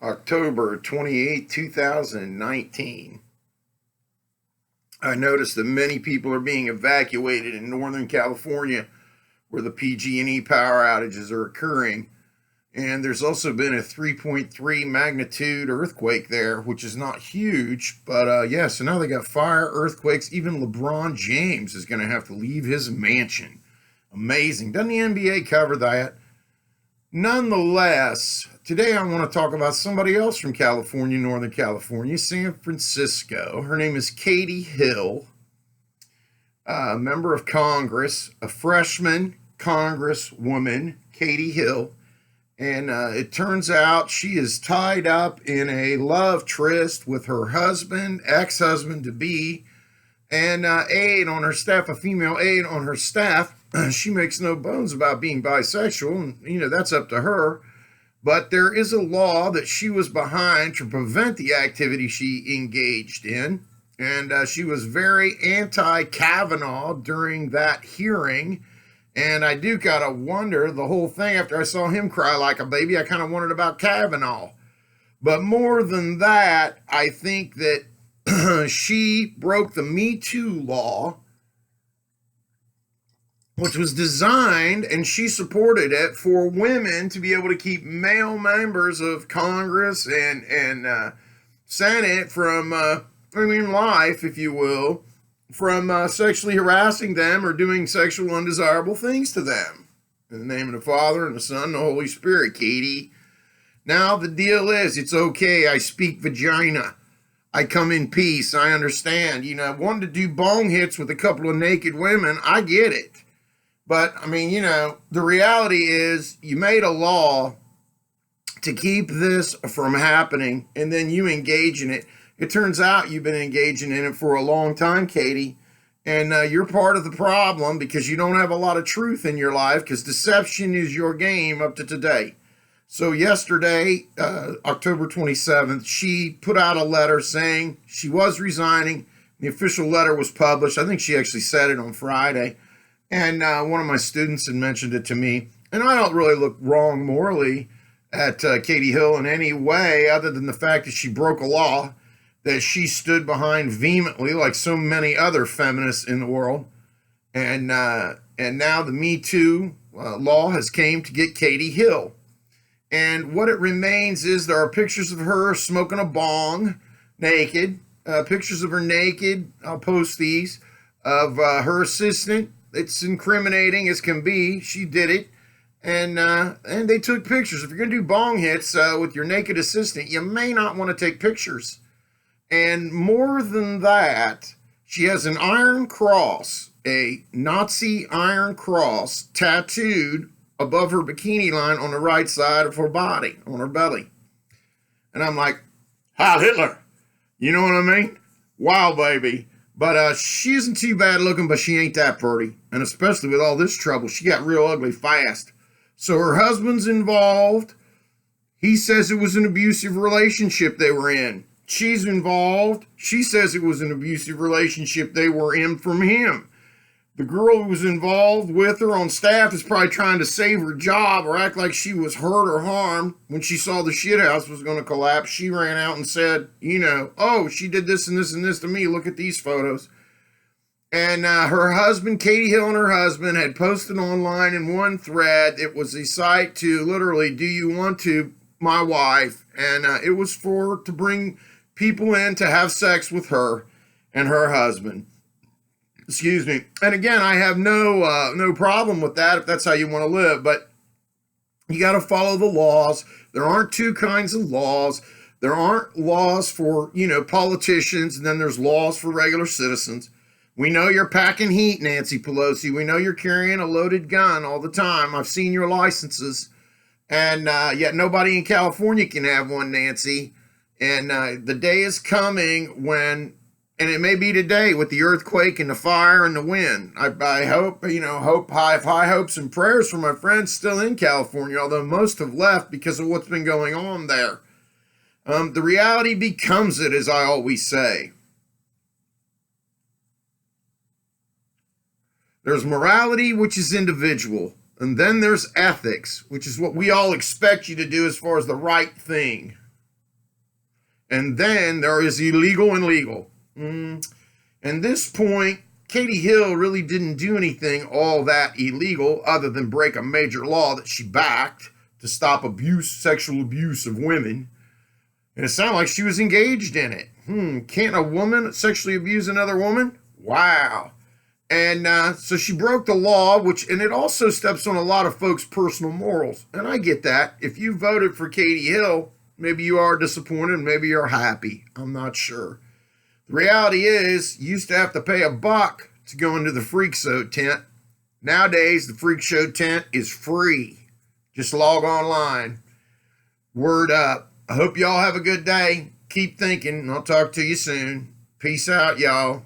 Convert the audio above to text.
October 28, 2019. I noticed that many people are being evacuated in Northern California where the PG&E power outages are occurring. And there's also been a 3.3 magnitude earthquake there, which is not huge. But so now they got fire, earthquakes. Even LeBron James is going to have to leave his mansion. Amazing. Doesn't the NBA cover that? Nonetheless, today I want to talk about somebody else from California, Northern California, San Francisco. Her name is Katie Hill, a member of Congress, a freshman congresswoman, Katie Hill. And it turns out she is tied up in a love tryst with her husband, ex-husband-to-be, and aide on her staff, a female aide on her staff. She makes no bones about being bisexual, and, that's up to her. But there is a law that she was behind to prevent the activity she engaged in. And she was very anti-Kavanaugh during that hearing. And I do kind of wonder, the whole thing, after I saw him cry like a baby, I kind of wondered about Kavanaugh. But more than that, I think that she broke the Me Too law, which was designed, and she supported it, for women to be able to keep male members of Congress and Senate from, life, if you will, from sexually harassing them or doing sexual undesirable things to them. In the name of the Father, and the Son, and the Holy Spirit, Katie. Now, the deal is, it's okay. I speak vagina. I come in peace. I understand. Wanting to do bong hits with a couple of naked women, I get it. But, the reality is you made a law to keep this from happening, and then you engage in it. It turns out you've been engaging in it for a long time, Katie, and you're part of the problem because you don't have a lot of truth in your life, because deception is your game up to today. So yesterday, October 27th, she put out a letter saying she was resigning. The official letter was published. I think she actually said it on Friday. And one of my students had mentioned it to me. And I don't really look wrong morally at Katie Hill in any way, other than the fact that she broke a law that she stood behind vehemently, like so many other feminists in the world. And now the Me Too law has came to get Katie Hill. And what it remains is there are pictures of her smoking a bong, naked, pictures of her naked. I'll post these, of her assistant. It's incriminating as can be. She did it. And they took pictures. If you're going to do bong hits with your naked assistant, you may not want to take pictures. And more than that, she has an iron cross, a Nazi iron cross, tattooed above her bikini line on the right side of her body, on her belly. And I'm like, Heil Hitler. You know what I mean? Wow, baby. But she isn't too bad looking, but she ain't that pretty. And especially with all this trouble, she got real ugly fast. So her husband's involved. He says it was an abusive relationship they were in. She's involved. She says it was an abusive relationship they were in from him. The girl who was involved with her on staff is probably trying to save her job or act like she was hurt or harmed. When she saw the shithouse was going to collapse, she ran out and said, oh, she did this and this and this to me. Look at these photos. And her husband, Katie Hill, and her husband had posted online in one thread. It was a site to literally, do you want to, my wife? And it was to bring people in to have sex with her and her husband. Excuse me. And again, I have no problem with that if that's how you want to live. But you got to follow the laws. There aren't two kinds of laws. There aren't laws for, politicians, and then there's laws for regular citizens. We know you're packing heat, Nancy Pelosi. We know you're carrying a loaded gun all the time. I've seen your licenses. And yet nobody in California can have one, Nancy. And the day is coming when, and it may be today with the earthquake and the fire and the wind. I hope, have high hopes and prayers for my friends still in California, although most have left because of what's been going on there. The reality becomes it, as I always say. There's morality, which is individual. And then there's ethics, which is what we all expect you to do as far as the right thing. And then there is illegal and legal. At this point, Katie Hill really didn't do anything all that illegal other than break a major law that she backed to stop sexual abuse of women. And it sounded like she was engaged in it. Can't a woman sexually abuse another woman? Wow. And so she broke the law, and it also steps on a lot of folks' personal morals. And I get that. If you voted for Katie Hill, maybe you are disappointed, maybe you're happy. I'm not sure. The reality is, you used to have to pay $1 to go into the freak show tent. Nowadays, the freak show tent is free. Just log online. Word up. I hope y'all have a good day. Keep thinking, and I'll talk to you soon. Peace out, y'all.